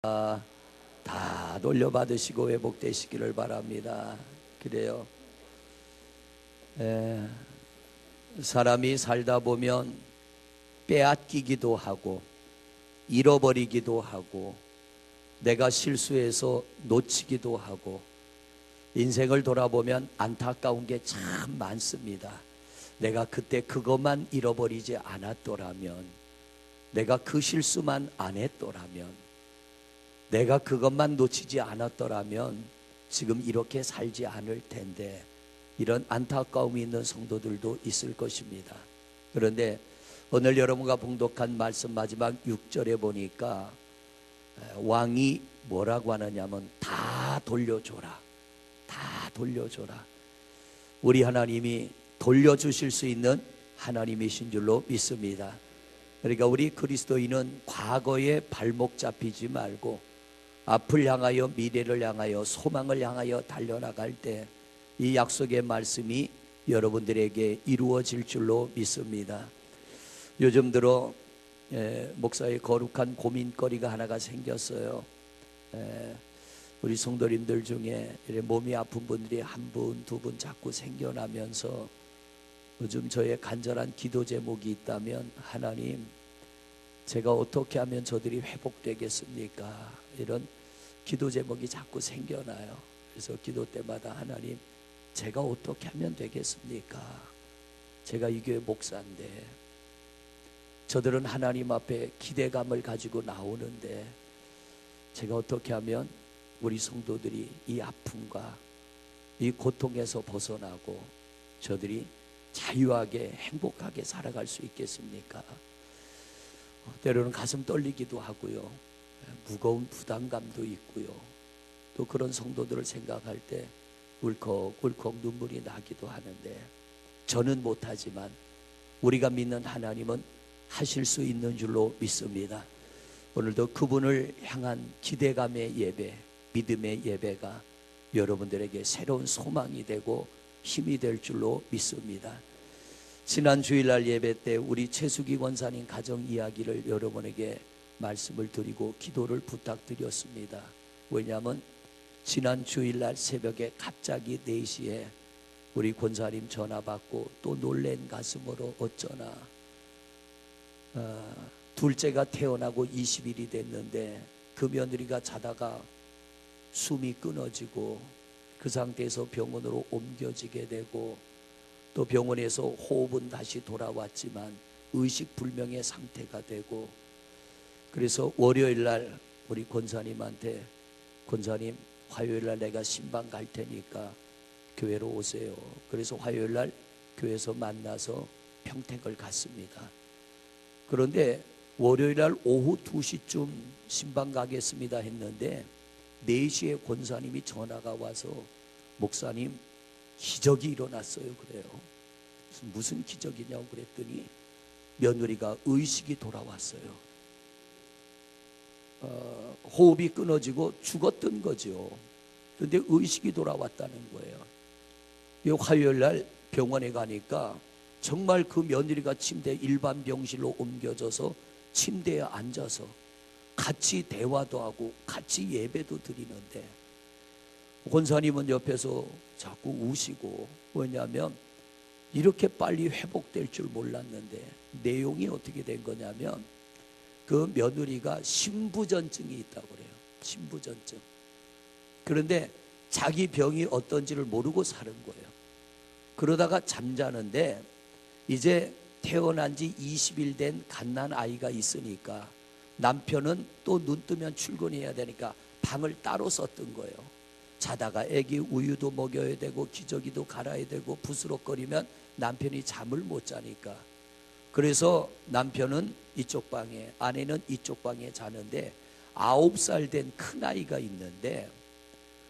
다 돌려받으시고 회복되시기를 바랍니다. 그래요. 사람이 살다 보면 빼앗기기도 하고 잃어버리기도 하고 내가 실수해서 놓치기도 하고 인생을 돌아보면 안타까운 게 참 많습니다. 내가 그때 그것만 잃어버리지 않았더라면, 내가 그 실수만 안 했더라면, 내가 그것만 놓치지 않았더라면 지금 이렇게 살지 않을 텐데, 이런 안타까움이 있는 성도들도 있을 것입니다. 그런데 오늘 여러분과 봉독한 말씀 마지막 6절에 보니까 왕이 뭐라고 하느냐면 다 돌려줘라, 다 돌려줘라. 우리 하나님이 돌려주실 수 있는 하나님이신 줄로 믿습니다. 그러니까 우리 그리스도인은 과거에 발목 잡히지 말고 앞을 향하여, 미래를 향하여, 소망을 향하여 달려나갈 때 이 약속의 말씀이 여러분들에게 이루어질 줄로 믿습니다. 요즘 들어 목사의 거룩한 고민거리가 하나가 생겼어요. 우리 성도님들 중에 몸이 아픈 분들이 한 분, 두 분 자꾸 생겨나면서 요즘 저의 간절한 기도 제목이 있다면, 하나님, 제가 어떻게 하면 저들이 회복되겠습니까? 이런 기도 제목이 자꾸 생겨나요. 그래서 기도 때마다, 하나님, 제가 어떻게 하면 되겠습니까? 제가 이 교회 목사인데 저들은 하나님 앞에 기대감을 가지고 나오는데 제가 어떻게 하면 우리 성도들이 이 아픔과 이 고통에서 벗어나고 저들이 자유하게 행복하게 살아갈 수 있겠습니까? 때로는 가슴 떨리기도 하고요, 무거운 부담감도 있고요, 또 그런 성도들을 생각할 때 울컥울컥 눈물이 나기도 하는데, 저는 못하지만 우리가 믿는 하나님은 하실 수 있는 줄로 믿습니다. 오늘도 그분을 향한 기대감의 예배, 믿음의 예배가 여러분들에게 새로운 소망이 되고 힘이 될 줄로 믿습니다. 지난 주일날 예배 때 우리 최수기 권사님 가정 이야기를 여러분에게 말씀을 드리고 기도를 부탁드렸습니다. 왜냐하면 지난 주일날 새벽에 갑자기 4시에 우리 권사님 전화 받고 또 놀란 가슴으로 어쩌나 둘째가 태어나고 20일이 됐는데 그 며느리가 자다가 숨이 끊어지고 그 상태에서 병원으로 옮겨지게 되고, 또 병원에서 호흡은 다시 돌아왔지만 의식불명의 상태가 되고, 그래서 월요일날 우리 권사님한테, 권사님, 화요일날 내가 신방 갈 테니까 교회로 오세요. 그래서 화요일날 교회에서 만나서 평택을 갔습니다. 그런데 월요일날 오후 2시쯤 신방 가겠습니다 했는데 4시에 권사님이 전화가 와서, 목사님, 기적이 일어났어요. 그래요. 무슨 기적이냐고 그랬더니 며느리가 의식이 돌아왔어요. 호흡이 끊어지고 죽었던 거죠. 그런데 의식이 돌아왔다는 거예요. 화요일날 병원에 가니까 정말 그 며느리가 침대, 일반 병실로 옮겨져서 침대에 앉아서 같이 대화도 하고 같이 예배도 드리는데, 권사님은 옆에서 자꾸 우시고, 왜냐하면 이렇게 빨리 회복될 줄 몰랐는데, 내용이 어떻게 된 거냐면 그 며느리가 신부전증이 있다고 그래요. 신부전증. 그런데 자기 병이 어떤지를 모르고 사는 거예요. 그러다가 잠자는데 이제 태어난 지 20일 된 갓난 아이가 있으니까 남편은 또 눈 뜨면 출근해야 되니까 방을 따로 썼던 거예요. 자다가 애기 우유도 먹여야 되고 기저귀도 갈아야 되고 부스럭거리면 남편이 잠을 못 자니까, 그래서 남편은 이쪽 방에, 아내는 이쪽 방에 자는데 9살 된 큰아이가 있는데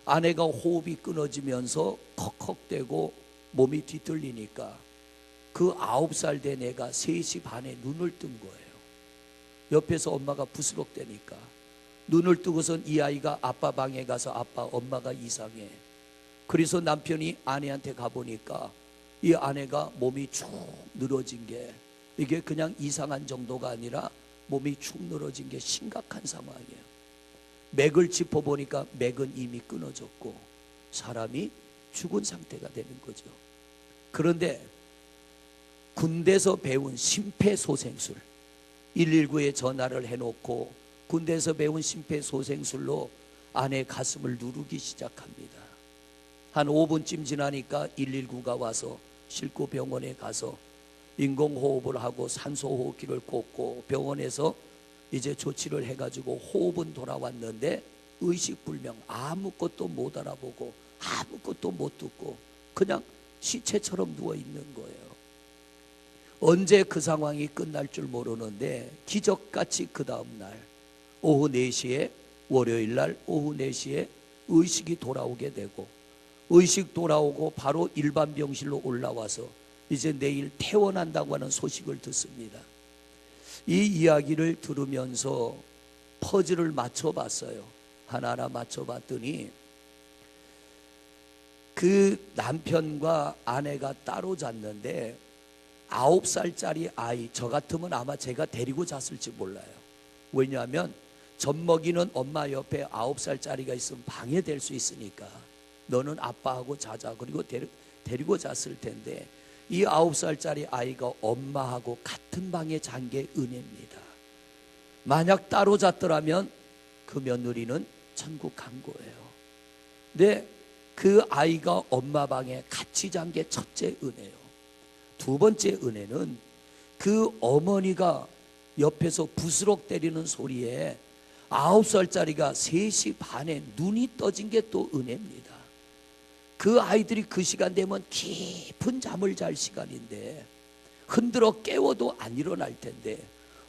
아내가 호흡이 끊어지면서 컥컥대고 몸이 뒤틀리니까 그 9살 된 애가 3시 반에 눈을 뜬 거예요. 옆에서 엄마가 부스럭대니까 눈을 뜨고선 이 아이가 아빠 방에 가서, 아빠, 엄마가 이상해. 그래서 남편이 아내한테 가보니까 이 아내가 몸이 축 늘어진 게, 이게 그냥 이상한 정도가 아니라 몸이 축 늘어진 게 심각한 상황이에요. 맥을 짚어보니까 맥은 이미 끊어졌고 사람이 죽은 상태가 되는 거죠. 그런데 군대에서 배운 심폐소생술, 119에 전화를 해놓고 군대에서 배운 심폐소생술로 아내 가슴을 누르기 시작합니다. 한 5분쯤 지나니까 119가 와서 싣고 병원에 가서 인공호흡을 하고 산소호흡기를 꽂고 병원에서 이제 조치를 해가지고 호흡은 돌아왔는데 의식불명, 아무것도 못 알아보고 아무것도 못 듣고 그냥 시체처럼 누워있는 거예요. 언제 그 상황이 끝날 줄 모르는데 기적같이 그 다음날 오후 4시에, 월요일날 오후 4시에 의식이 돌아오게 되고, 의식 돌아오고 바로 일반 병실로 올라와서 이제 내일 퇴원한다고 하는 소식을 듣습니다. 이 이야기를 들으면서 퍼즐을 맞춰봤어요. 하나하나 맞춰봤더니 그 남편과 아내가 따로 잤는데 9살짜리 아이, 저 같으면 아마 제가 데리고 잤을지 몰라요. 왜냐하면 젖먹이는 엄마 옆에 9살짜리가 있으면 방해될 수 있으니까 너는 아빠하고 자자, 그리고 데리고 잤을 텐데 이 9살짜리 아이가 엄마하고 같은 방에 잔 게 은혜입니다. 만약 따로 잤더라면 그 며느리는 천국 간 거예요. 근데 그 아이가 엄마 방에 같이 잔 게 첫째 은혜요. 두 번째 은혜는 그 어머니가 옆에서 부스럭 때리는 소리에 9살짜리가 3시 반에 눈이 떠진 게 또 은혜입니다. 그 아이들이 그 시간 되면 깊은 잠을 잘 시간인데 흔들어 깨워도 안 일어날 텐데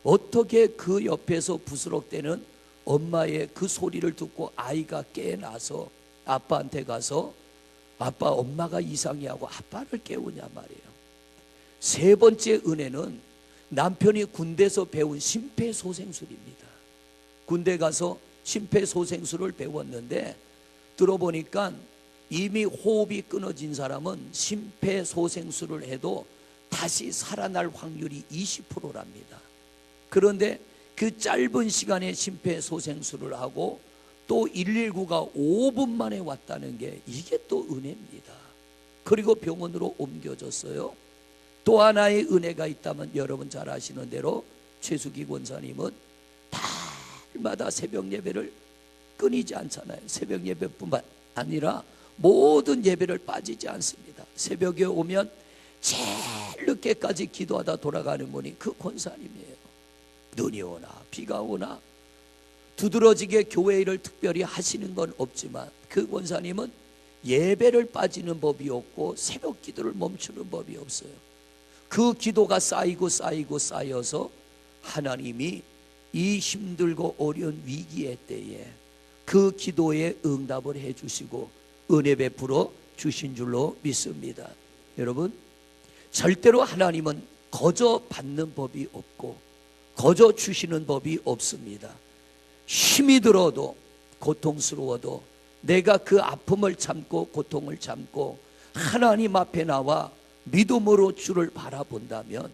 어떻게 그 옆에서 부스럭대는 엄마의 그 소리를 듣고 아이가 깨어나서 아빠한테 가서 아빠, 엄마가 이상해 하고 아빠를 깨우냐 말이에요. 세 번째 은혜는 남편이 군대에서 배운 심폐소생술입니다. 군대 가서 심폐소생술을 배웠는데 들어보니까 이미 호흡이 끊어진 사람은 심폐소생술을 해도 다시 살아날 확률이 20%랍니다. 그런데 그 짧은 시간에 심폐소생술을 하고 또 119가 5분 만에 왔다는 게 이게 또 은혜입니다. 그리고 병원으로 옮겨졌어요. 또 하나의 은혜가 있다면 여러분 잘 아시는 대로 최수기 권사님은 달마다 새벽 예배를 끊이지 않잖아요. 새벽 예배뿐만 아니라 모든 예배를 빠지지 않습니다. 새벽에 오면 제일 늦게까지 기도하다 돌아가는 분이 그 권사님이에요. 눈이 오나 비가 오나 두드러지게 교회 일을 특별히 하시는 건 없지만 그 권사님은 예배를 빠지는 법이 없고 새벽 기도를 멈추는 법이 없어요. 그 기도가 쌓이고 쌓여서 하나님이 이 힘들고 어려운 위기의 때에 그 기도에 응답을 해주시고 은혜 베풀어 주신 줄로 믿습니다. 여러분, 절대로 하나님은 거저 받는 법이 없고 거저 주시는 법이 없습니다. 힘이 들어도 고통스러워도 내가 그 아픔을 참고 고통을 참고 하나님 앞에 나와 믿음으로 주를 바라본다면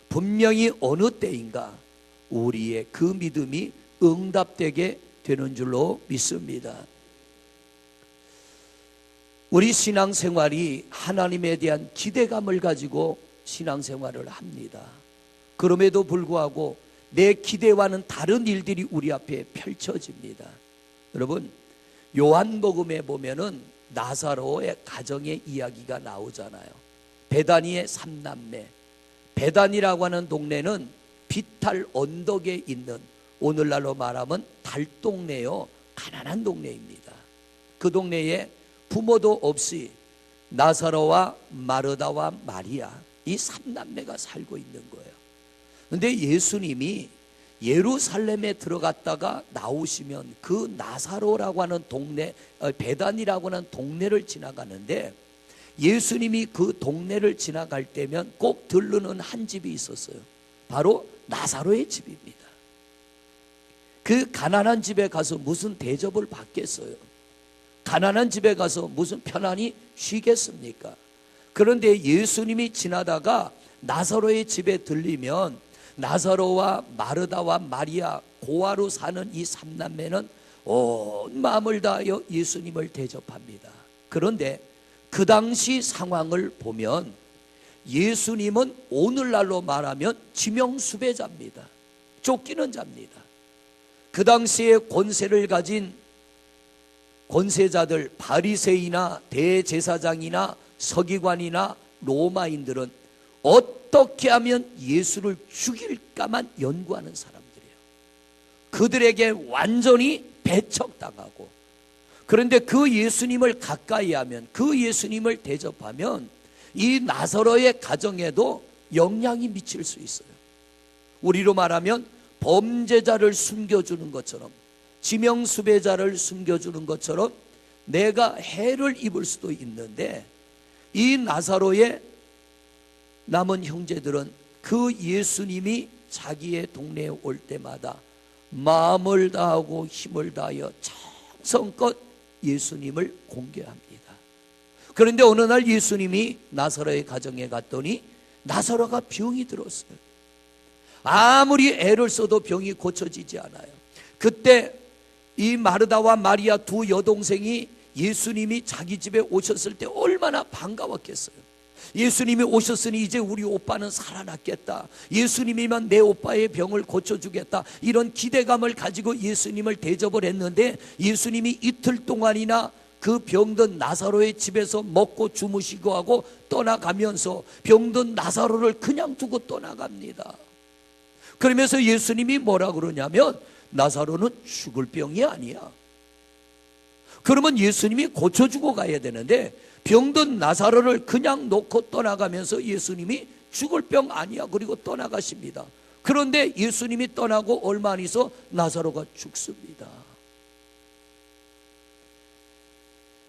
분명히 어느 때인가 우리의 그 믿음이 응답되게 되는 줄로 믿습니다. 우리 신앙생활이 하나님에 대한 기대감을 가지고 신앙생활을 합니다. 그럼에도 불구하고 내 기대와는 다른 일들이 우리 앞에 펼쳐집니다. 여러분, 요한복음에 보면은 나사로의 가정의 이야기가 나오잖아요. 베다니의 3남매. 베다니라고 하는 동네는 비탈 언덕에 있는, 오늘날로 말하면 달동네요, 가난한 동네입니다. 그 동네에 부모도 없이 나사로와 마르다와 마리아, 이 3남매가 살고 있는 거예요. 그런데 예수님이 예루살렘에 들어갔다가 나오시면 그 나사로라고 하는 동네, 베단이라고 하는 동네를 지나가는데 예수님이 그 동네를 지나갈 때면 꼭 들르는 한 집이 있었어요. 바로 나사로의 집입니다. 그 가난한 집에 가서 무슨 대접을 받겠어요? 가난한 집에 가서 무슨 편안히 쉬겠습니까? 그런데 예수님이 지나다가 나사로의 집에 들리면 나사로와 마르다와 마리아, 고아로 사는 이 3남매는 온 마음을 다하여 예수님을 대접합니다. 그런데 그 당시 상황을 보면 예수님은 오늘날로 말하면 지명수배자입니다. 쫓기는 자입니다. 그 당시에 권세를 가진 권세자들, 바리새이나 대제사장이나 서기관이나 로마인들은 어떻게 하면 예수를 죽일까만 연구하는 사람들이에요. 그들에게 완전히 배척당하고, 그런데 그 예수님을 가까이 하면, 그 예수님을 대접하면 이 나사로의 가정에도 영향이 미칠 수 있어요. 우리로 말하면 범죄자를 숨겨주는 것처럼, 지명수배자를 숨겨주는 것처럼 내가 해를 입을 수도 있는데, 이 나사로의 남은 형제들은 그 예수님이 자기의 동네에 올 때마다 마음을 다하고 힘을 다하여 정성껏 예수님을 공개합니다. 그런데 어느 날 예수님이 나사로의 가정에 갔더니 나사로가 병이 들었어요. 아무리 애를 써도 병이 고쳐지지 않아요. 그때 이 마르다와 마리아 두 여동생이 예수님이 자기 집에 오셨을 때 얼마나 반가웠겠어요. 예수님이 오셨으니 이제 우리 오빠는 살아났겠다, 예수님이면 내 오빠의 병을 고쳐주겠다, 이런 기대감을 가지고 예수님을 대접을 했는데, 예수님이 이틀 동안이나 그 병든 나사로의 집에서 먹고 주무시고 하고 떠나가면서 병든 나사로를 그냥 두고 떠나갑니다. 그러면서 예수님이 뭐라 그러냐면, 나사로는 죽을 병이 아니야. 그러면 예수님이 고쳐주고 가야 되는데 병든 나사로를 그냥 놓고 떠나가면서 예수님이 죽을 병 아니야 그리고 떠나가십니다. 그런데 예수님이 떠나고 얼마 안 있어 나사로가 죽습니다.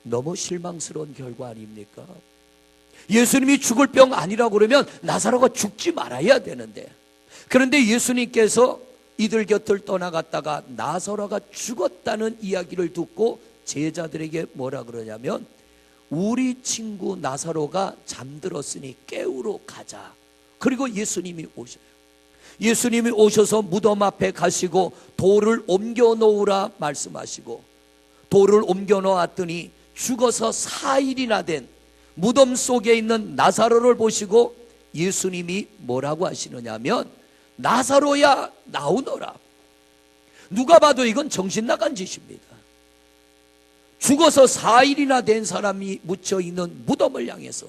너무 실망스러운 결과 아닙니까? 예수님이 죽을 병 아니라고 그러면 나사로가 죽지 말아야 되는데, 그런데 예수님께서 이들 곁을 떠나갔다가 나사로가 죽었다는 이야기를 듣고 제자들에게 뭐라 그러냐면, 우리 친구 나사로가 잠들었으니 깨우러 가자. 그리고 예수님이 오셔요. 예수님이 오셔서 무덤 앞에 가시고 돌을 옮겨 놓으라 말씀하시고, 돌을 옮겨 놓았더니 죽어서 4일이나 된 무덤 속에 있는 나사로를 보시고 예수님이 뭐라고 하시느냐면, 나사로야 나오너라. 누가 봐도 이건 정신 나간 짓입니다. 죽어서 4일이나 된 사람이 묻혀있는 무덤을 향해서,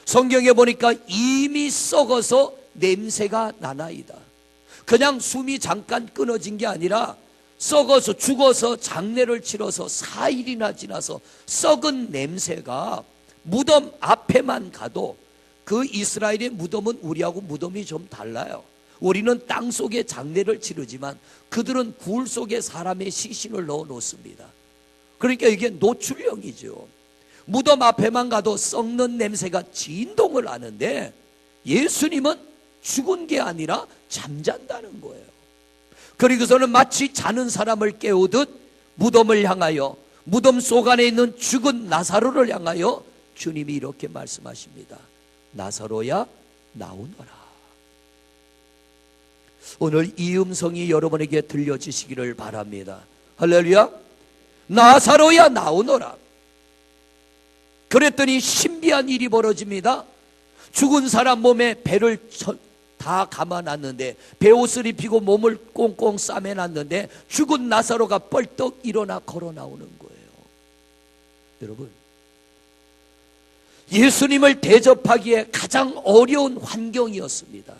성경에 보니까 이미 썩어서 냄새가 나나이다. 그냥 숨이 잠깐 끊어진 게 아니라 썩어서 죽어서 장례를 치러서 4일이나 지나서 썩은 냄새가 무덤 앞에만 가도, 그 이스라엘의 무덤은 우리하고 무덤이 좀 달라요. 우리는 땅 속에 장례를 치르지만 그들은 굴 속에 사람의 시신을 넣어 놓습니다. 그러니까 이게 노출형이죠. 무덤 앞에만 가도 썩는 냄새가 진동을 하는데, 예수님은 죽은 게 아니라 잠잔다는 거예요. 그리고서는 마치 자는 사람을 깨우듯 무덤을 향하여, 무덤 속 안에 있는 죽은 나사로를 향하여 주님이 이렇게 말씀하십니다. 나사로야 나오너라. 오늘 이 음성이 여러분에게 들려지시기를 바랍니다. 할렐루야. 나사로야 나오너라. 그랬더니 신비한 일이 벌어집니다. 죽은 사람 몸에 배를 다 감아놨는데, 베옷을 입히고 몸을 꽁꽁 싸매놨는데 죽은 나사로가 뻘떡 일어나 걸어 나오는 거예요. 여러분, 예수님을 대접하기에 가장 어려운 환경이었습니다.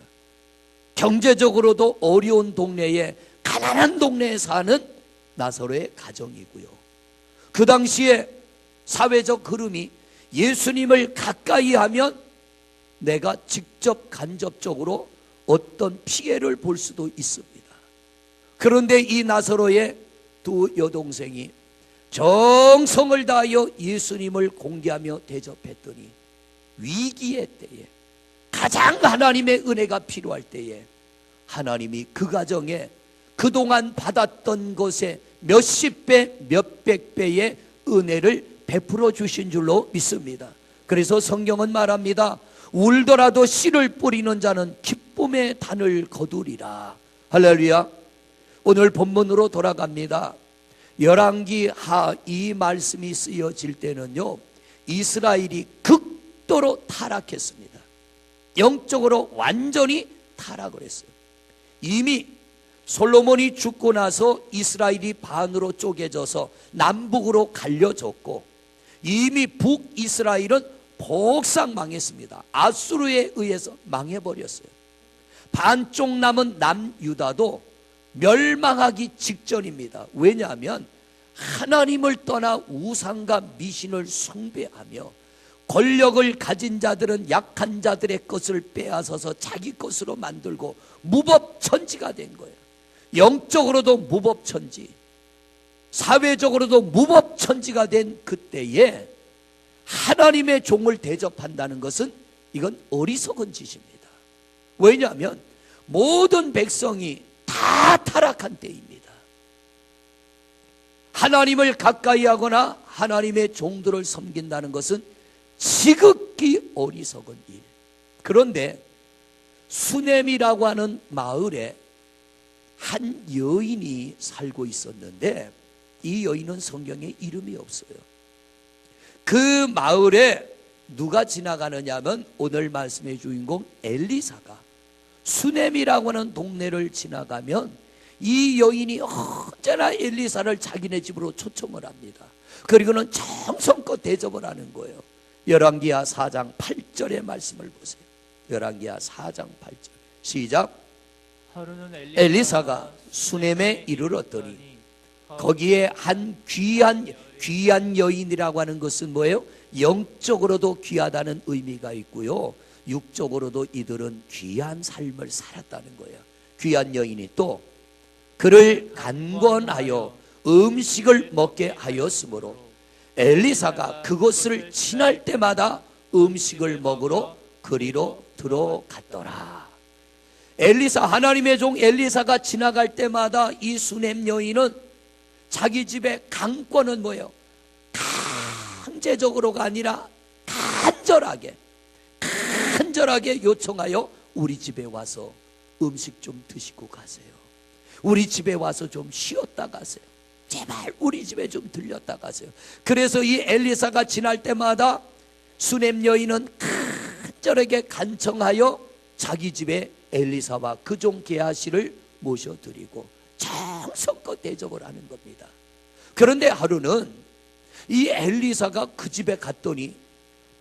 경제적으로도 어려운 동네에, 가난한 동네에 사는 나사로의 가정이고요. 그 당시에 사회적 흐름이 예수님을 가까이 하면 내가 직접 간접적으로 어떤 피해를 볼 수도 있습니다. 그런데 이 나사로의 두 여동생이 정성을 다하여 예수님을 공개하며 대접했더니, 위기의 때에, 가장 하나님의 은혜가 필요할 때에 하나님이 그 가정에 그동안 받았던 것에 몇십 배, 몇백 배의 은혜를 베풀어 주신 줄로 믿습니다. 그래서 성경은 말합니다. 울더라도 씨를 뿌리는 자는 기쁨의 단을 거두리라. 할렐루야. 오늘 본문으로 돌아갑니다. 열왕기 하 이 말씀이 쓰여질 때는요, 이스라엘이 극도로 타락했습니다. 영적으로 완전히 타락을 했어요. 이미 솔로몬이 죽고 나서 이스라엘이 반으로 쪼개져서 남북으로 갈려졌고, 이미 북이스라엘은 복상 망했습니다. 아수르에 의해서 망해버렸어요. 반쪽 남은 남유다도 멸망하기 직전입니다. 왜냐하면 하나님을 떠나 우상과 미신을 숭배하며 권력을 가진 자들은 약한 자들의 것을 빼앗아서 자기 것으로 만들고 무법천지가 된 거예요. 영적으로도 무법천지, 사회적으로도 무법천지가 된 그때에 하나님의 종을 대접한다는 것은 이건 어리석은 짓입니다. 왜냐하면 모든 백성이 다 타락한 때입니다. 하나님을 가까이 하거나 하나님의 종들을 섬긴다는 것은 지극히 어리석은 일. 그런데 수넴이라고 하는 마을에 한 여인이 살고 있었는데, 이 여인은 성경에 이름이 없어요. 그 마을에 누가 지나가느냐 하면 오늘 말씀의 주인공 엘리사가 수넴이라고 하는 동네를 지나가면 이 여인이 언제나 엘리사를 자기네 집으로 초청을 합니다. 그리고는 정성껏 대접을 하는 거예요. 열왕기하 4장 8절의 말씀을 보세요. 열왕기하 4장 8절 시작. 엘리사가 수넴에 이르렀더니 거기에 한 귀한 여인이라고 하는 것은 뭐예요? 영적으로도 귀하다는 의미가 있고요, 육적으로도 이들은 귀한 삶을 살았다는 거예요. 귀한 여인이 또 그를 간권하여 음식을 먹게 하였으므로 엘리사가 그곳을 지날 때마다 음식을 먹으러 그리로 들어갔더라. 엘리사, 하나님의 종 엘리사가 지나갈 때마다 이 수넴 여인은 자기 집에 강권은 뭐예요? 강제적으로가 아니라 간절하게 요청하여 우리 집에 와서 음식 좀 드시고 가세요. 우리 집에 와서 좀 쉬었다 가세요. 제발 우리 집에 좀 들렸다 가세요. 그래서 이 엘리사가 지날 때마다 수넴 여인은 간절하게 간청하여 자기 집에 엘리사와 그 종 게하시를 모셔드리고 정성껏 대접을 하는 겁니다. 그런데 하루는 이 엘리사가 그 집에 갔더니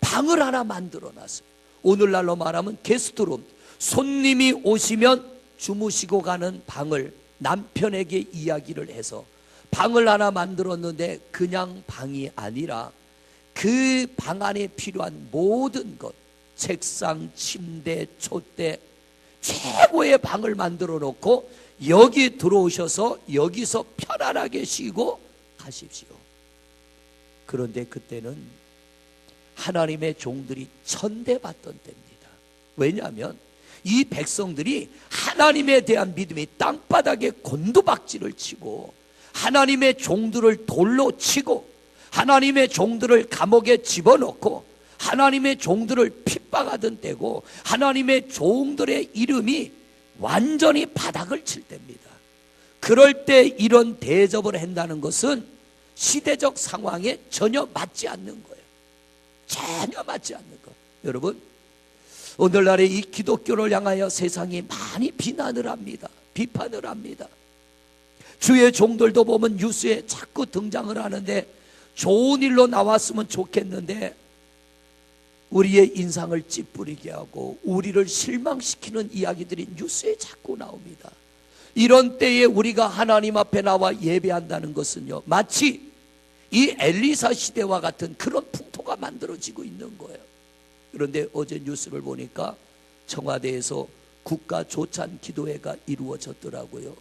방을 하나 만들어 놨어요. 오늘날로 말하면 게스트룸, 손님이 오시면 주무시고 가는 방을 남편에게 이야기를 해서 방을 하나 만들었는데, 그냥 방이 아니라 그 방 안에 필요한 모든 것, 책상, 침대, 촛대, 최고의 방을 만들어 놓고 여기 들어오셔서 여기서 편안하게 쉬고 가십시오. 그런데 그때는 하나님의 종들이 천대받던 때입니다. 왜냐하면 이 백성들이 하나님에 대한 믿음이 땅바닥에 곤두박질을 치고 하나님의 종들을 돌로 치고 하나님의 종들을 감옥에 집어넣고 하나님의 종들을 핍박하던 때고, 하나님의 종들의 이름이 완전히 바닥을 칠 때입니다. 그럴 때 이런 대접을 한다는 것은 시대적 상황에 전혀 맞지 않는 거예요. 전혀 맞지 않는 거. 여러분, 오늘날의 이 기독교를 향하여 세상이 많이 비난을 합니다. 비판을 합니다. 주의 종들도 보면 뉴스에 자꾸 등장을 하는데, 좋은 일로 나왔으면 좋겠는데 우리의 인상을 찌푸리게 하고 우리를 실망시키는 이야기들이 뉴스에 자꾸 나옵니다. 이런 때에 우리가 하나님 앞에 나와 예배한다는 것은요, 마치 이 엘리사 시대와 같은 그런 풍토가 만들어지고 있는 거예요. 그런데 어제 뉴스를 보니까 청와대에서 국가 조찬 기도회가 이루어졌더라고요.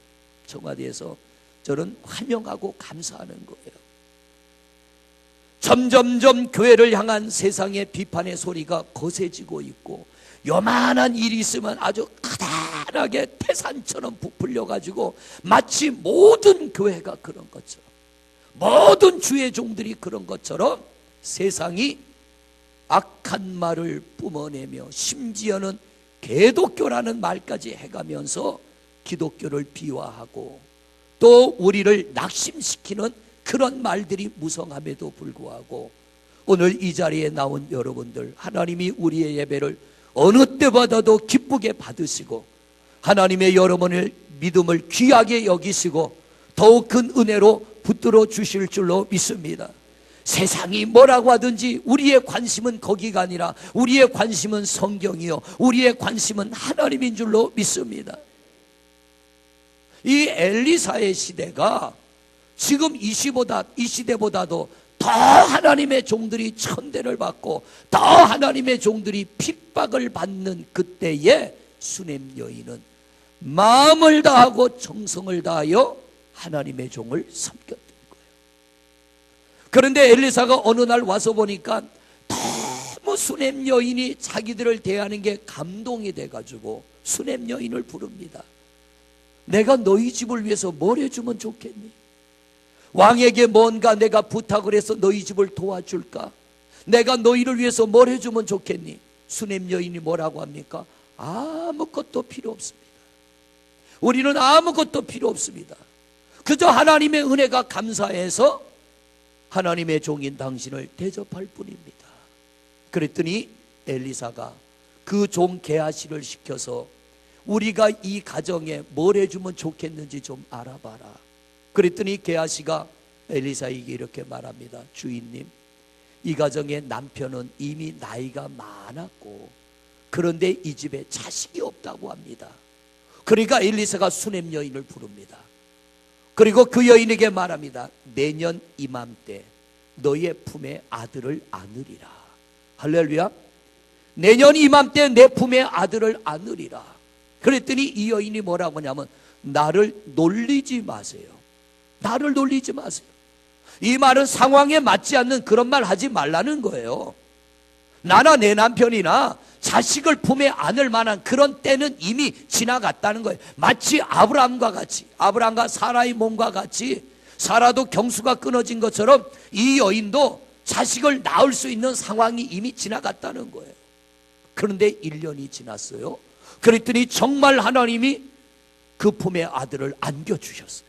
청와대에서 저는 환영하고 감사하는 거예요. 점점점 교회를 향한 세상의 비판의 소리가 거세지고 있고, 요만한 일이 있으면 아주 커다랗게 태산처럼 부풀려가지고 마치 모든 교회가 그런 것처럼, 모든 주의 종들이 그런 것처럼 세상이 악한 말을 뿜어내며 심지어는 개독교라는 말까지 해가면서 기독교를 비화하고 또 우리를 낙심시키는 그런 말들이 무성함에도 불구하고 오늘 이 자리에 나온 여러분들, 하나님이 우리의 예배를 어느 때보다도 기쁘게 받으시고 하나님의 여러분의 믿음을 귀하게 여기시고 더욱 큰 은혜로 붙들어 주실 줄로 믿습니다. 세상이 뭐라고 하든지 우리의 관심은 거기가 아니라 우리의 관심은 성경이요, 우리의 관심은 하나님인 줄로 믿습니다. 이 엘리사의 시대가 지금 이 시대보다도 더 하나님의 종들이 천대를 받고 더 하나님의 종들이 핍박을 받는 그때에 수넴 여인은 마음을 다하고 정성을 다하여 하나님의 종을 섬겼던 거예요. 그런데 엘리사가 어느 날 와서 보니까 너무 수넴 여인이 자기들을 대하는 게 감동이 돼가지고 수넴 여인을 부릅니다. 내가 너희 집을 위해서 뭘 해주면 좋겠니? 왕에게 뭔가 내가 부탁을 해서 너희 집을 도와줄까? 내가 너희를 위해서 뭘 해주면 좋겠니? 수넴 여인이 뭐라고 합니까? 아무것도 필요 없습니다. 우리는 아무것도 필요 없습니다. 그저 하나님의 은혜가 감사해서 하나님의 종인 당신을 대접할 뿐입니다. 그랬더니 엘리사가 그 종 게하시를 시켜서 우리가 이 가정에 뭘 해주면 좋겠는지 좀 알아봐라. 그랬더니 게하시가 엘리사에게 이렇게 말합니다. 주인님, 이 가정의 남편은 이미 나이가 많았고 그런데 이 집에 자식이 없다고 합니다. 그러니까 엘리사가 수넴 여인을 부릅니다. 그리고 그 여인에게 말합니다. 내년 이맘때 너의 품에 아들을 안으리라. 할렐루야. 내년 이맘때 내 품에 아들을 안으리라. 그랬더니 이 여인이 뭐라고 하냐면 나를 놀리지 마세요. 나를 놀리지 마세요. 이 말은 상황에 맞지 않는 그런 말 하지 말라는 거예요. 나나 내 남편이나 자식을 품에 안을 만한 그런 때는 이미 지나갔다는 거예요. 마치 아브라함과 사라의 몸과 같이 사라도 경수가 끊어진 것처럼 이 여인도 자식을 낳을 수 있는 상황이 이미 지나갔다는 거예요. 그런데 1년이 지났어요. 그랬더니 정말 하나님이 그 품에 아들을 안겨주셨어요.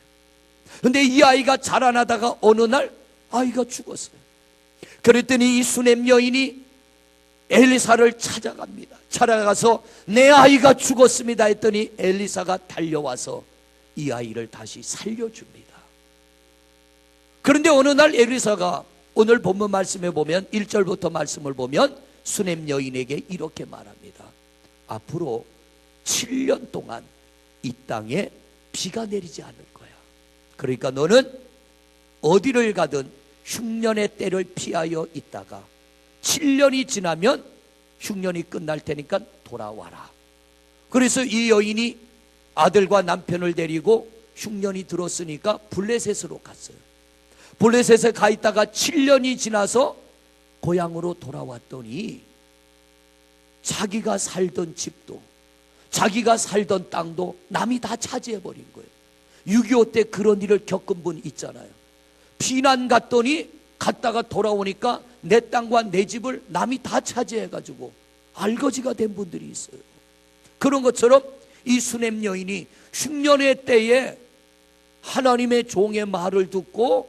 그런데 이 아이가 자라나다가 어느 날 아이가 죽었어요. 그랬더니 이 수넴 여인이 엘리사를 찾아갑니다. 찾아가서 내 아이가 죽었습니다 했더니 엘리사가 달려와서 이 아이를 다시 살려줍니다. 그런데 어느 날 엘리사가 오늘 본문 말씀에 보면 1절부터 말씀을 보면 수넴 여인에게 이렇게 말합니다. 앞으로 7년 동안 이 땅에 비가 내리지 않을 거야. 그러니까 너는 어디를 가든 흉년의 때를 피하여 있다가 7년이 지나면 흉년이 끝날 테니까 돌아와라. 그래서 이 여인이 아들과 남편을 데리고 흉년이 들었으니까 블레셋으로 갔어요. 블레셋에 가 있다가 7년이 지나서 고향으로 돌아왔더니 자기가 살던 집도 자기가 살던 땅도 남이 다 차지해버린 거예요. 6.25 때 그런 일을 겪은 분 있잖아요. 피난 갔다가 돌아오니까 내 땅과 내 집을 남이 다 차지해가지고 알거지가 된 분들이 있어요. 그런 것처럼 이 수넴 여인이 흉년의 때에 하나님의 종의 말을 듣고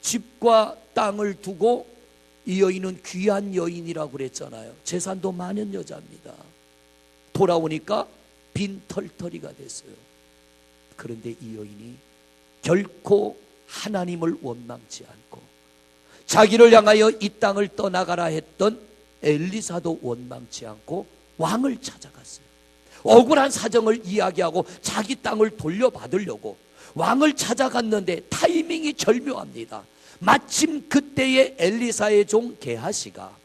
집과 땅을 두고, 이 여인은 귀한 여인이라고 그랬잖아요. 재산도 많은 여자입니다. 돌아오니까 빈털터리가 됐어요. 그런데 이 여인이 결코 하나님을 원망치 않고 자기를 향하여 이 땅을 떠나가라 했던 엘리사도 원망치 않고 왕을 찾아갔어요. 억울한 사정을 이야기하고 자기 땅을 돌려받으려고 왕을 찾아갔는데 타이밍이 절묘합니다. 마침 그때에 엘리사의 종 게하시가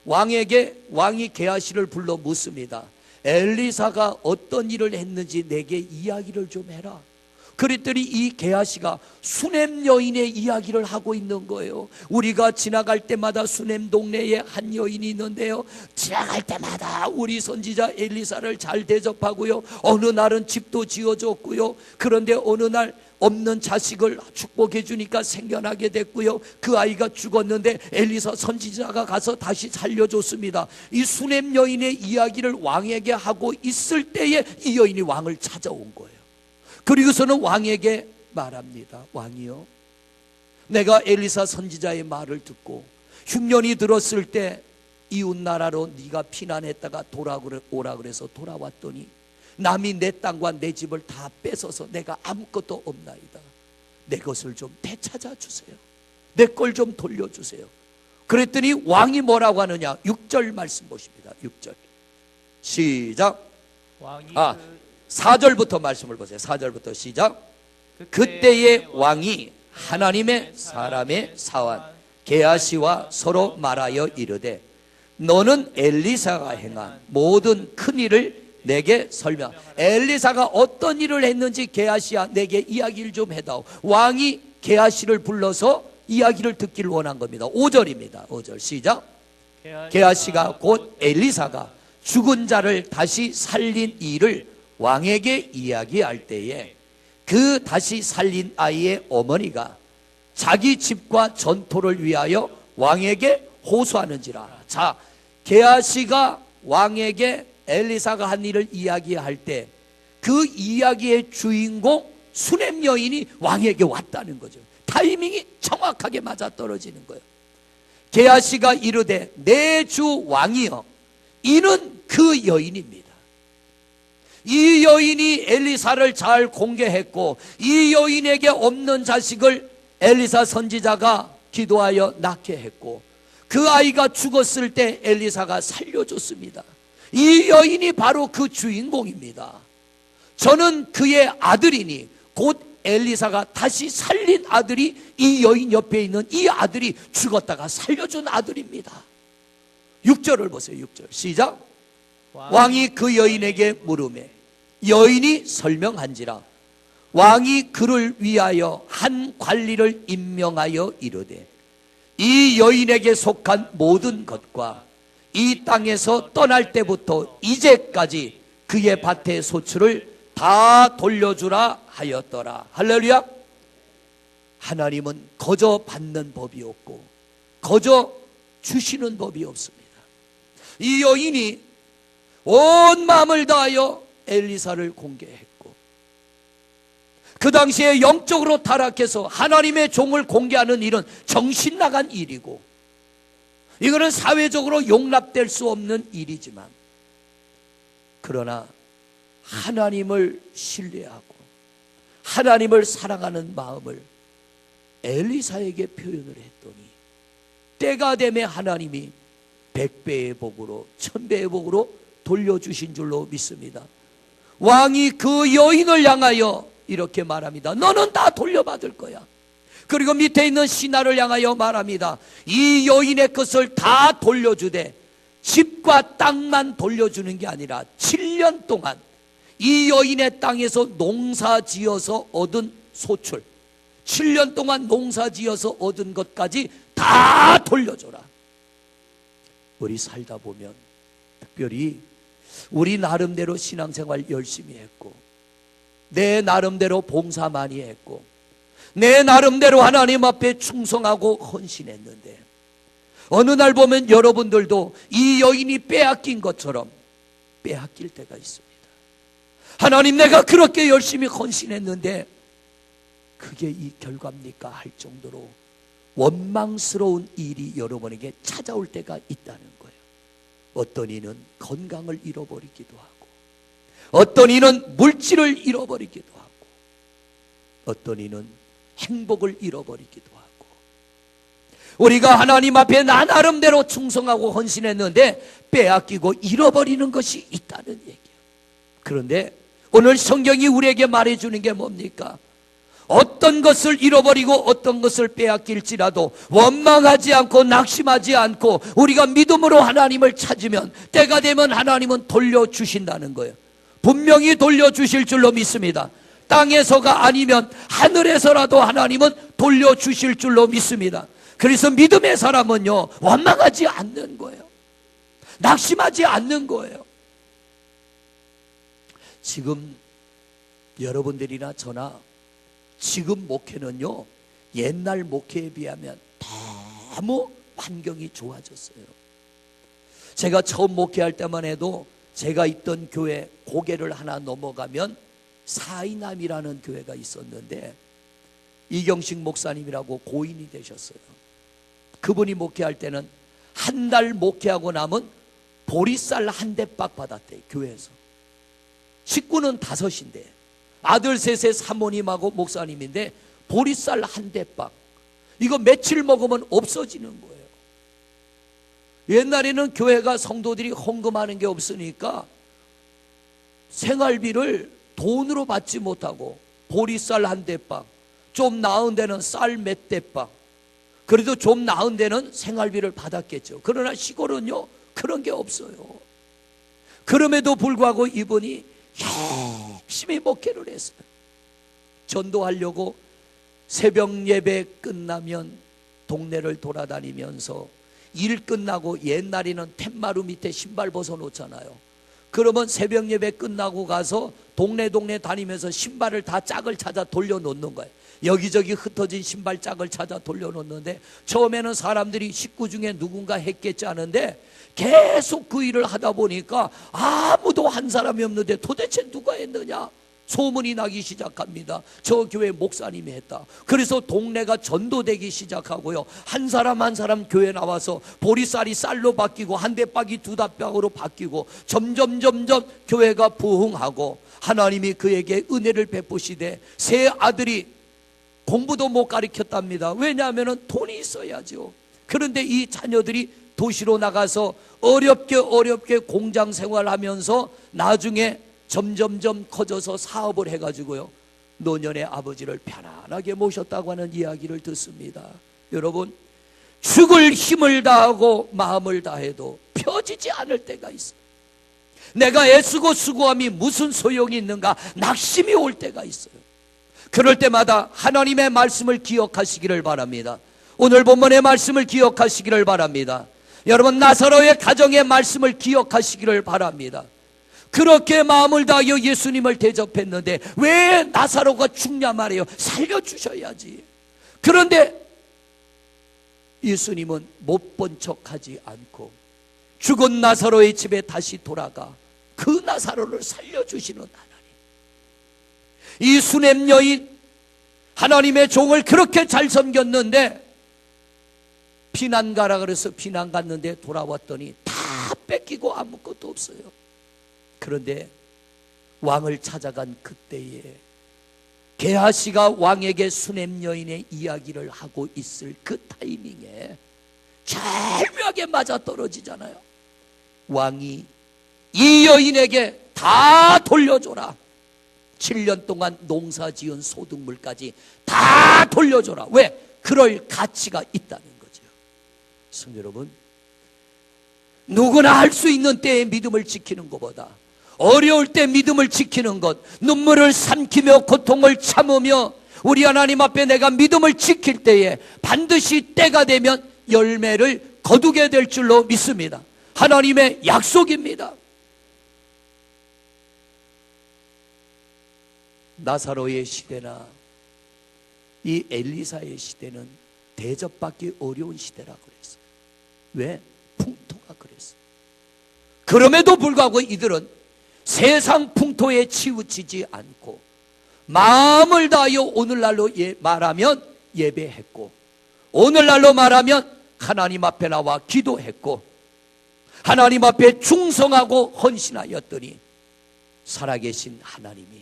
왕이 게하시를 불러 묻습니다. 엘리사가 어떤 일을 했는지 내게 이야기를 좀 해라. 그랬더니 이 게하시가 수넴 여인의 이야기를 하고 있는 거예요. 우리가 지나갈 때마다 수넴 동네에 한 여인이 있는데요, 지나갈 때마다 우리 선지자 엘리사를 잘 대접하고요, 어느 날은 집도 지어줬고요, 그런데 어느 날 없는 자식을 축복해 주니까 생겨나게 됐고요, 그 아이가 죽었는데 엘리사 선지자가 가서 다시 살려줬습니다. 이 수넴 여인의 이야기를 왕에게 하고 있을 때에 이 여인이 왕을 찾아온 거예요. 그리고서는 왕에게 말합니다. 왕이요, 내가 엘리사 선지자의 말을 듣고 흉년이 들었을 때 이웃 나라로 네가 피난했다가 오라 그래서 돌아왔더니 남이 내 땅과 내 집을 다 뺏어서 내가 아무것도 없나이다. 내 것을 좀 되찾아 주세요. 내 걸 좀 돌려주세요. 그랬더니 왕이 뭐라고 하느냐? 6절 말씀 보십니다. 6절 시작. 4절부터 말씀을 보세요. 4절부터 시작. 그때의 왕이 하나님의 사람의 사환 게하시와 서로 말하여 이르되 너는 엘리사가 행한 모든 큰 일을 내게 설명. 엘리사가 어떤 일을 했는지 게하시야 내게 이야기를 좀 해다오. 왕이 게하시를 불러서 이야기를 듣기를 원한 겁니다. 5절입니다. 5절 시작. 게하시가 곧 엘리사가 죽은 자를 다시 살린 일을 왕에게 이야기할 때에 그 다시 살린 아이의 어머니가 자기 집과 전토를 위하여 왕에게 호소하는지라. 자, 게하시가 왕에게 엘리사가 한 일을 이야기할 때 그 이야기의 주인공 수냄 여인이 왕에게 왔다는 거죠. 타이밍이 정확하게 맞아떨어지는 거예요. 게하시가 이르되 내 주 왕이여, 이는 그 여인입니다. 이 여인이 엘리사를 잘 공개했고 이 여인에게 없는 자식을 엘리사 선지자가 기도하여 낳게 했고 그 아이가 죽었을 때 엘리사가 살려줬습니다. 이 여인이 바로 그 주인공입니다. 저는 그의 아들이니 곧 엘리사가 다시 살린 아들이 이 여인 옆에 있는 이 아들이 죽었다가 살려준 아들입니다. 6절을 보세요. 6절 시작. 왕이 그 여인에게 물으매 여인이 설명한지라. 왕이 그를 위하여 한 관리를 임명하여 이르되 이 여인에게 속한 모든 것과 이 땅에서 떠날 때부터 이제까지 그의 밭의 소출을 다 돌려주라 하였더라. 할렐루야. 하나님은 거저 받는 법이 없고 거저 주시는 법이 없습니다. 이 여인이 온 마음을 다하여 엘리사를 공개했고 그 당시에 영적으로 타락해서 하나님의 종을 공개하는 일은 정신 나간 일이고 이거는 사회적으로 용납될 수 없는 일이지만 그러나 하나님을 신뢰하고 하나님을 사랑하는 마음을 엘리사에게 표현을 했더니 때가 되면 하나님이 100배의 복으로 1000배의 복으로 돌려주신 줄로 믿습니다. 왕이 그 여인을 향하여 이렇게 말합니다. 너는 다 돌려받을 거야. 그리고 밑에 있는 신하를 향하여 말합니다. 이 여인의 것을 다 돌려주되 집과 땅만 돌려주는 게 아니라 7년 동안 이 여인의 땅에서 농사 지어서 얻은 소출 7년 동안 농사 지어서 얻은 것까지 다 돌려줘라. 우리 살다 보면 특별히 우리 나름대로 신앙생활 열심히 했고 내 나름대로 봉사 많이 했고 내 나름대로 하나님 앞에 충성하고 헌신했는데 어느 날 보면 여러분들도 이 여인이 빼앗긴 것처럼 빼앗길 때가 있습니다. 하나님, 내가 그렇게 열심히 헌신했는데 그게 이 결과입니까? 할 정도로 원망스러운 일이 여러분에게 찾아올 때가 있다는 거예요. 어떤 이는 건강을 잃어버리기도 하고 어떤 이는 물질을 잃어버리기도 하고 어떤 이는 행복을 잃어버리기도 하고 우리가 하나님 앞에 나 나름대로 충성하고 헌신했는데 빼앗기고 잃어버리는 것이 있다는 얘기예요. 그런데 오늘 성경이 우리에게 말해주는 게 뭡니까? 어떤 것을 잃어버리고 어떤 것을 빼앗길지라도 원망하지 않고 낙심하지 않고 우리가 믿음으로 하나님을 찾으면 때가 되면 하나님은 돌려주신다는 거예요. 분명히 돌려주실 줄로 믿습니다. 땅에서가 아니면 하늘에서라도 하나님은 돌려주실 줄로 믿습니다. 그래서 믿음의 사람은요, 원망하지 않는 거예요. 낙심하지 않는 거예요. 지금 여러분들이나 저나 지금 목회는요, 옛날 목회에 비하면 너무 환경이 좋아졌어요. 제가 처음 목회할 때만 해도 제가 있던 교회 고개를 하나 넘어가면 사이남이라는 교회가 있었는데 이경식 목사님이라고 고인이 되셨어요. 그분이 목회할 때는 한 달 목회하고 나면 보리쌀 한 대박 받았대요. 교회에서. 식구는 5인데 아들 셋의 사모님하고 목사님인데 보리쌀 한 대박, 이거 며칠 먹으면 없어지는 거예요. 옛날에는 교회가 성도들이 헌금하는 게 없으니까 생활비를 돈으로 받지 못하고 보리쌀 한 대박, 좀 나은 데는 쌀 몇 대박, 그래도 좀 나은 데는 생활비를 받았겠죠. 그러나 시골은요 그런 게 없어요. 그럼에도 불구하고 이분이 열심히 목회를 했어요. 전도하려고 새벽 예배 끝나면 동네를 돌아다니면서 일 끝나고, 옛날에는 텐마루 밑에 신발 벗어놓잖아요. 그러면 새벽 예배 끝나고 가서 동네 다니면서 신발을 다 짝을 찾아 돌려놓는 거예요. 여기저기 흩어진 신발 짝을 찾아 돌려놓는데, 처음에는 사람들이 식구 중에 누군가 했겠지 하는데 계속 그 일을 하다 보니까 아무도 한 사람이 없는데 도대체 누가 했느냐 소문이 나기 시작합니다. 저 교회 목사님이 했다. 그래서 동네가 전도되기 시작하고요, 한 사람 한 사람 교회 나와서 보리쌀이 쌀로 바뀌고 한 대박이 2대박으로 바뀌고 점점 교회가 부흥하고, 하나님이 그에게 은혜를 베푸시되 세 아들이 공부도 못 가르쳤답니다. 왜냐하면 돈이 있어야죠. 그런데 이 자녀들이 도시로 나가서 어렵게 공장 생활하면서 나중에 점점 커져서 사업을 해가지고요, 노년의 아버지를 편안하게 모셨다고 하는 이야기를 듣습니다. 여러분, 죽을 힘을 다하고 마음을 다해도 펴지지 않을 때가 있어요. 내가 애쓰고 수고함이 무슨 소용이 있는가 낙심이 올 때가 있어요. 그럴 때마다 하나님의 말씀을 기억하시기를 바랍니다. 오늘 본문의 말씀을 기억하시기를 바랍니다. 여러분, 나사로의 가정의 말씀을 기억하시기를 바랍니다. 그렇게 마음을 다하여 예수님을 대접했는데 왜 나사로가 죽냐 말이에요. 살려주셔야지. 그런데 예수님은 못 본 척하지 않고 죽은 나사로의 집에 다시 돌아가 그 나사로를 살려주시는 하나님. 이 수냄 여인, 하나님의 종을 그렇게 잘 섬겼는데 피난 가라 그래서 피난 갔는데 돌아왔더니 다 뺏기고 아무것도 없어요. 그런데 왕을 찾아간 그때에 게하시가 왕에게 수냄 여인의 이야기를 하고 있을 그 타이밍에 절묘하게 맞아떨어지잖아요. 왕이 이 여인에게 다 돌려줘라. 7년 동안 농사 지은 소득물까지 다 돌려줘라. 왜? 그럴 가치가 있다는 거죠. 성도 여러분, 누구나 할 수 있는 때에 믿음을 지키는 것보다 어려울 때 믿음을 지키는 것, 눈물을 삼키며 고통을 참으며 우리 하나님 앞에 내가 믿음을 지킬 때에 반드시 때가 되면 열매를 거두게 될 줄로 믿습니다. 하나님의 약속입니다. 나사로의 시대나 이 엘리사의 시대는 대접받기 어려운 시대라고 그랬어요. 왜? 풍토가 그랬어요. 그럼에도 불구하고 이들은 세상 풍토에 치우치지 않고 마음을 다하여 오늘날로 말하면 예배했고, 오늘날로 말하면 하나님 앞에 나와 기도했고, 하나님 앞에 충성하고 헌신하였더니 살아계신 하나님이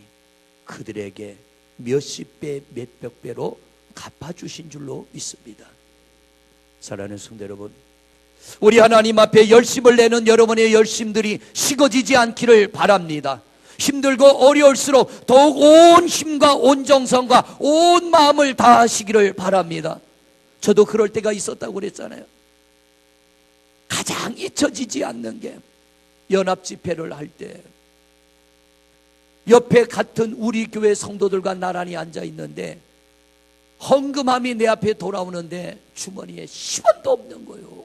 그들에게 몇십 배, 몇백 배로 갚아주신 줄로 믿습니다. 사랑하는 성도 여러분, 우리 하나님 앞에 열심을 내는 여러분의 열심들이 식어지지 않기를 바랍니다. 힘들고 어려울수록 더욱 온 힘과 온 정성과 온 마음을 다하시기를 바랍니다. 저도 그럴 때가 있었다고 그랬잖아요. 가장 잊혀지지 않는 게 연합집회를 할 때 옆에 같은 우리 교회 성도들과 나란히 앉아 있는데 헌금함이 내 앞에 돌아오는데 주머니에 10원도 없는 거예요.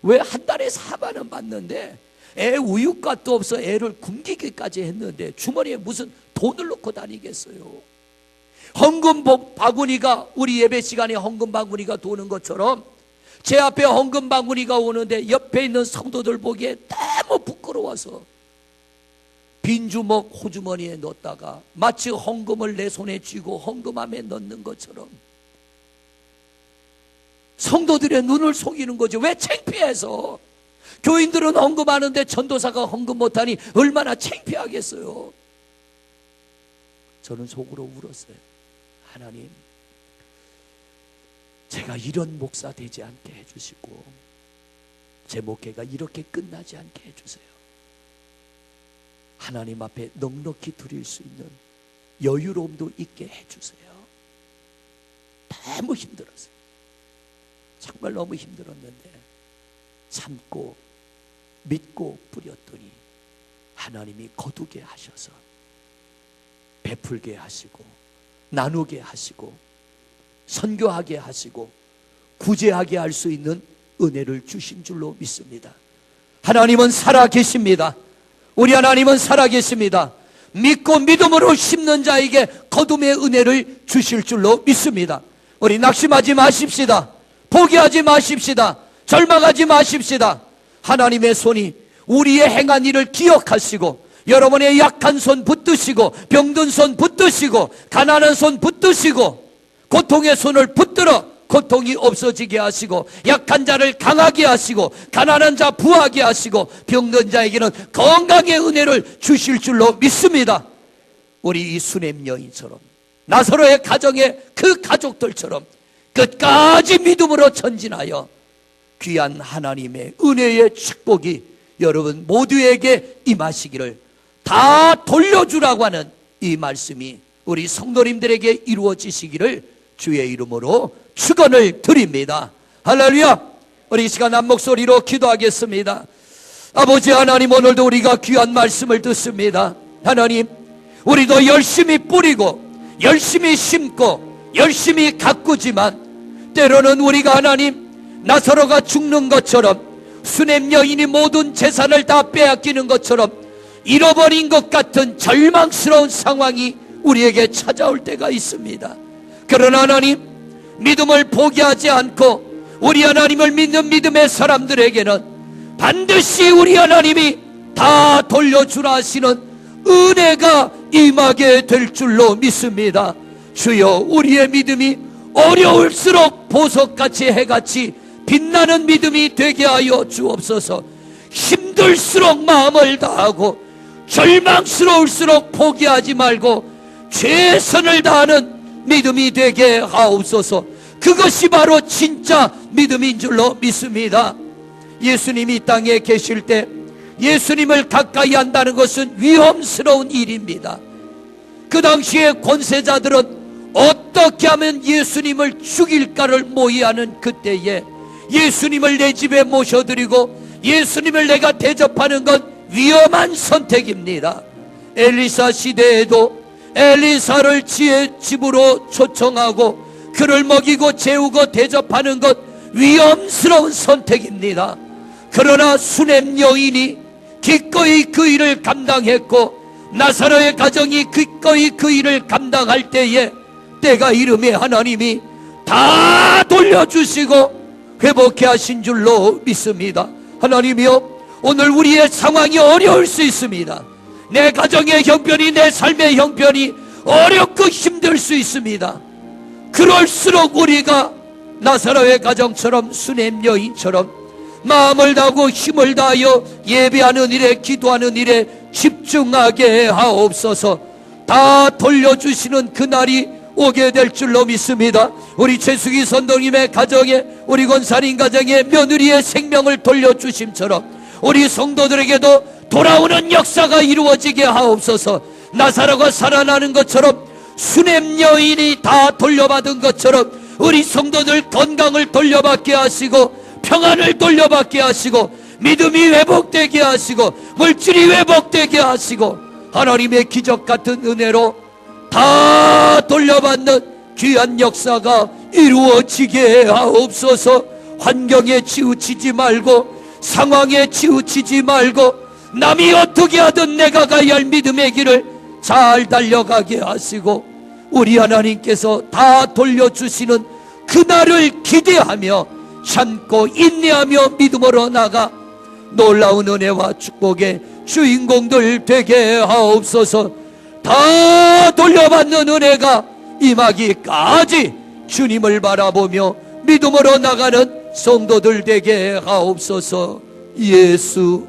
왜? 한 달에 4만 원 받는데 애 우유값도 없어 애를 굶기기까지 했는데 주머니에 무슨 돈을 넣고 다니겠어요. 헌금 바구니가, 우리 예배 시간에 헌금 바구니가 도는 것처럼 제 앞에 헌금 바구니가 오는데 옆에 있는 성도들 보기에 너무 부끄러워서 빈 주먹 호주머니에 넣었다가 마치 헌금을 내 손에 쥐고 헌금함에 넣는 것처럼 성도들의 눈을 속이는 거죠. 왜? 창피해서. 교인들은 헌금하는데 전도사가 헌금 못하니 얼마나 창피하겠어요. 저는 속으로 울었어요. 하나님, 제가 이런 목사 되지 않게 해주시고 제 목회가 이렇게 끝나지 않게 해주세요. 하나님 앞에 넉넉히 드릴 수 있는 여유로움도 있게 해주세요. 너무 힘들었어요. 정말 너무 힘들었는데 참고 믿고 뿌렸더니 하나님이 거두게 하셔서 베풀게 하시고 나누게 하시고 선교하게 하시고 구제하게 할 수 있는 은혜를 주신 줄로 믿습니다. 하나님은 살아계십니다. 우리 하나님은 살아계십니다. 믿고 믿음으로 심는 자에게 거둠의 은혜를 주실 줄로 믿습니다. 우리 낙심하지 마십시다. 포기하지 마십시다. 절망하지 마십시다. 하나님의 손이 우리의 행한 일을 기억하시고 여러분의 약한 손 붙드시고 병든 손 붙드시고 가난한 손 붙드시고 고통의 손을 붙들어 고통이 없어지게 하시고 약한 자를 강하게 하시고 가난한 자 부하게 하시고 병든 자에게는 건강의 은혜를 주실 줄로 믿습니다. 우리 이 수냄 여인처럼 나사로의 가정의 그 가족들처럼 끝까지 믿음으로 전진하여 귀한 하나님의 은혜의 축복이 여러분 모두에게 임하시기를 다 돌려주라고 하는 이 말씀이 우리 성도님들에게 이루어지시기를 주의 이름으로 축원을 드립니다. 할렐루야. 우리 이 시간 한 목소리로 기도하겠습니다. 아버지 하나님, 오늘도 우리가 귀한 말씀을 듣습니다. 하나님, 우리도 열심히 뿌리고 열심히 심고 열심히 가꾸지만 때로는 우리가 하나님 나사로가 죽는 것처럼 수냄 여인이 모든 재산을 다 빼앗기는 것처럼 잃어버린 것 같은 절망스러운 상황이 우리에게 찾아올 때가 있습니다. 그러나 하나님, 믿음을 포기하지 않고 우리 하나님을 믿는 믿음의 사람들에게는 반드시 우리 하나님이 다 돌려주라 하시는 은혜가 임하게 될 줄로 믿습니다. 주여, 우리의 믿음이 어려울수록 보석같이 해같이 빛나는 믿음이 되게 하여 주옵소서. 힘들수록 마음을 다하고 절망스러울수록 포기하지 말고 최선을 다하는 믿음이 되게 하옵소서. 그것이 바로 진짜 믿음인 줄로 믿습니다. 예수님이 이 땅에 계실 때 예수님을 가까이 한다는 것은 위험스러운 일입니다. 그 당시에 권세자들은 어떻게 하면 예수님을 죽일까를 모의하는 그때에 예수님을 내 집에 모셔드리고 예수님을 내가 대접하는 건 위험한 선택입니다. 엘리사 시대에도 엘리사를 집으로 초청하고 그를 먹이고 재우고 대접하는 것 위험스러운 선택입니다. 그러나 수냄 여인이 기꺼이 그 일을 감당했고 나사로의 가정이 기꺼이 그 일을 감당할 때에 때가 이름에 하나님이 다 돌려주시고 회복해 하신 줄로 믿습니다. 하나님이여, 오늘 우리의 상황이 어려울 수 있습니다. 내 가정의 형편이, 내 삶의 형편이 어렵고 힘들 수 있습니다. 그럴수록 우리가 나사로의 가정처럼 수냄 여인처럼 마음을 다하고 힘을 다하여 예배하는 일에, 기도하는 일에 집중하게 하옵소서. 다 돌려주시는 그날이 오게 될 줄로 믿습니다. 우리 최수기 선동님의 가정에, 우리 권사님 가정에 며느리의 생명을 돌려주심처럼 우리 성도들에게도 돌아오는 역사가 이루어지게 하옵소서. 나사로가 살아나는 것처럼 수냄 여인이 다 돌려받은 것처럼 우리 성도들 건강을 돌려받게 하시고 평안을 돌려받게 하시고 믿음이 회복되게 하시고 물질이 회복되게 하시고 하나님의 기적 같은 은혜로 다 돌려받는 귀한 역사가 이루어지게 하옵소서. 환경에 치우치지 말고 상황에 치우치지 말고 남이 어떻게 하든 내가 가야 할 믿음의 길을 잘 달려가게 하시고 우리 하나님께서 다 돌려주시는 그날을 기대하며 참고 인내하며 믿음으로 나가 놀라운 은혜와 축복의 주인공들 되게 하옵소서. 다 돌려받는 은혜가 임하기까지 주님을 바라보며 믿음으로 나가는 성도들 되게 하옵소서. 예수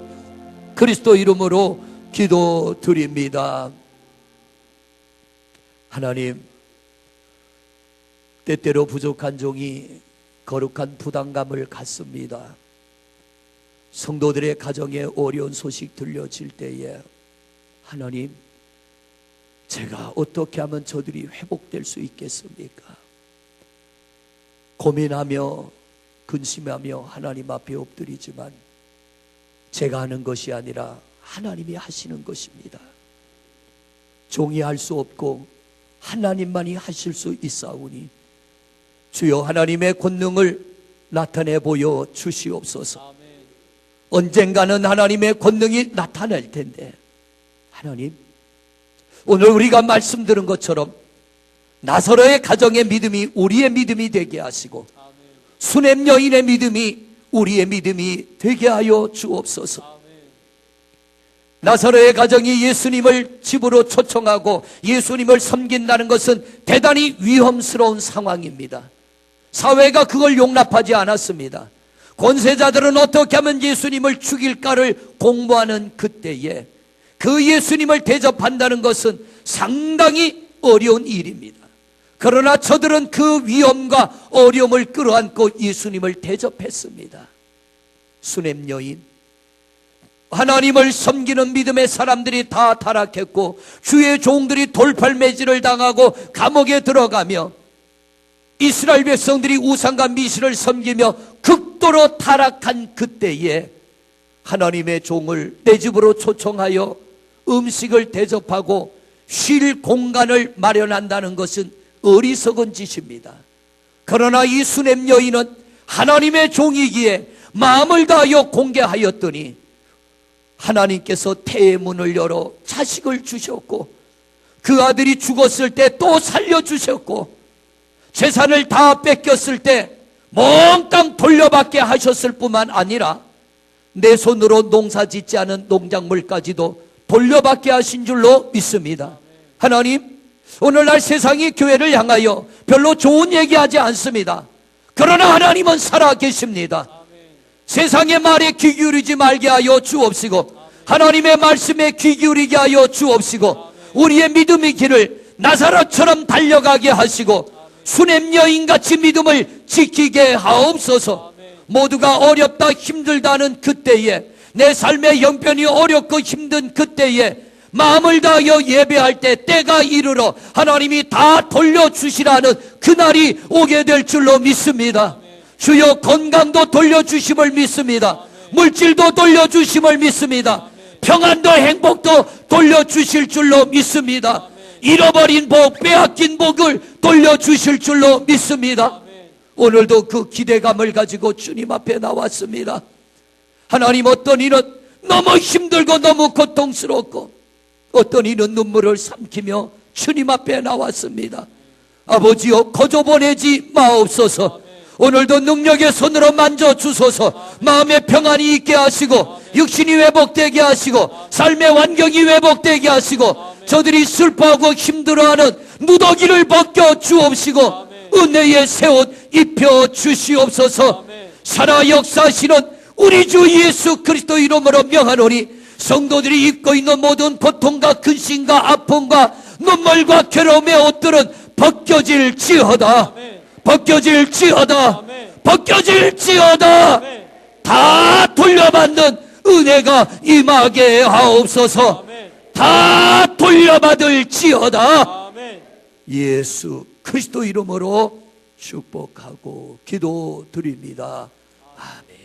그리스도 이름으로 기도드립니다. 하나님, 때때로 부족한 종이 거룩한 부담감을 갖습니다. 성도들의 가정에 어려운 소식 들려질 때에 하나님, 제가 어떻게 하면 저들이 회복될 수 있겠습니까? 고민하며 근심하며 하나님 앞에 엎드리지만 제가 하는 것이 아니라 하나님이 하시는 것입니다. 종이 할 수 없고 하나님만이 하실 수 있사오니 주여 하나님의 권능을 나타내 보여 주시옵소서. 언젠가는 하나님의 권능이 나타날 텐데 하나님, 오늘 우리가 말씀 들은 것처럼 나사로의 가정의 믿음이 우리의 믿음이 되게 하시고 수냄 여인의 믿음이 우리의 믿음이 되게 하여 주옵소서. 나사로의 가정이 예수님을 집으로 초청하고 예수님을 섬긴다는 것은 대단히 위험스러운 상황입니다. 사회가 그걸 용납하지 않았습니다. 권세자들은 어떻게 하면 예수님을 죽일까를 공부하는 그때에 그 예수님을 대접한다는 것은 상당히 어려운 일입니다. 그러나 저들은 그 위험과 어려움을 끌어안고 예수님을 대접했습니다. 수냄 여인, 하나님을 섬기는 믿음의 사람들이 다 타락했고 주의 종들이 돌팔매질을 당하고 감옥에 들어가며 이스라엘 백성들이 우상과 미신을 섬기며 극도로 타락한 그때에 하나님의 종을 내 집으로 초청하여 음식을 대접하고 쉴 공간을 마련한다는 것은 어리석은 짓입니다. 그러나 이 수냄 여인은 하나님의 종이기에 마음을 다하여 공개하였더니 하나님께서 태의 문을 열어 자식을 주셨고 그 아들이 죽었을 때 또 살려주셨고 재산을 다 뺏겼을 때 몽땅 돌려받게 하셨을 뿐만 아니라 내 손으로 농사 짓지 않은 농작물까지도 돌려받게 하신 줄로 믿습니다. 하나님, 오늘날 세상이 교회를 향하여 별로 좋은 얘기하지 않습니다. 그러나 하나님은 살아계십니다. 세상의 말에 귀 기울이지 말게 하여 주옵시고 하나님의 말씀에 귀 기울이게 하여 주옵시고 우리의 믿음의 길을 나사로처럼 달려가게 하시고 수냄 여인같이 믿음을 지키게 하옵소서. 모두가 어렵다 힘들다는 그때에 내 삶의 형편이 어렵고 힘든 그때에 마음을 다하여 예배할 때 때가 이르러 하나님이 다 돌려주시라는 그날이 오게 될 줄로 믿습니다. 주여 건강도 돌려주심을 믿습니다. 물질도 돌려주심을 믿습니다. 평안도 행복도 돌려주실 줄로 믿습니다. 잃어버린 복, 빼앗긴 복을 돌려주실 줄로 믿습니다. 오늘도 그 기대감을 가지고 주님 앞에 나왔습니다. 하나님, 어떤 이는 너무 힘들고 너무 고통스럽고 어떤 이는 눈물을 삼키며 주님 앞에 나왔습니다. 아버지여, 거저 보내지 마옵소서. 오늘도 능력의 손으로 만져주소서. 마음의 평안이 있게 하시고 육신이 회복되게 하시고 삶의 환경이 회복되게 하시고 저들이 슬퍼하고 힘들어하는 누더기를 벗겨 주옵시고 은혜의 새 옷 입혀 주시옵소서. 살아 역사하시는 우리 주 예수 그리스도 이름으로 명하노니 성도들이 입고 있는 모든 고통과 근심과 아픔과 눈물과 괴로움의 옷들은 벗겨질지어다. 벗겨질지어다. 벗겨질지어다. 다 돌려받는 은혜가 임하게 하옵소서. 다 돌려받을지어다. 예수 그리스도 이름으로 축복하고 기도드립니다. 아멘.